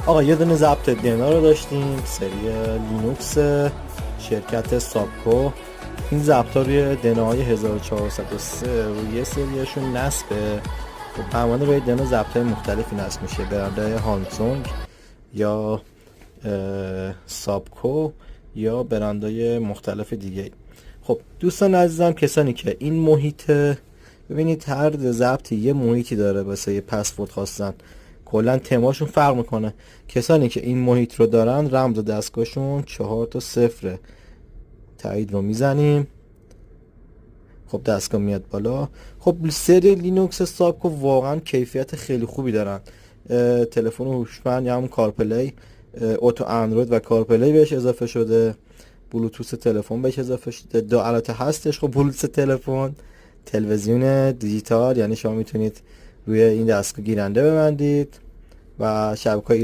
آقا یه دونه ضبط دینا رو داشتیم، سری لینوکس شرکت سابکو. این ضبط ها روی دناهای 1403 و یه سریشون نصبه. خب همانه روی دنا ضبط های مختلفی نصب میشه، برندهای هانسونگ یا سابکو یا برندهای مختلف دیگه. خب دوستان عزیزم، کسانی که این محیط، ببینید هر ضبطی یه محیطی داره واسه یه پسورد خواستن، کلا تماشون فرق میکنه. کسانی که این محیط رو دارن رمز دستگاهشون 4 تا 0، تایید رو میزنیم. خب دستگاه میاد بالا. خب سری لینوکس سابکو واقعا کیفیت خیلی خوبی دارن. تلفن هوشمند یا همون کارپلی، اوتو اندروید و کارپلی بهش اضافه شده، بلوتوث تلفن بهش اضافه شده، دو البته هستش. خب بلوتوث تلفن، تلویزیون دیجیتال، یعنی شما میتونید روی این دستگاه گیرنده ببندید و شبکه‌های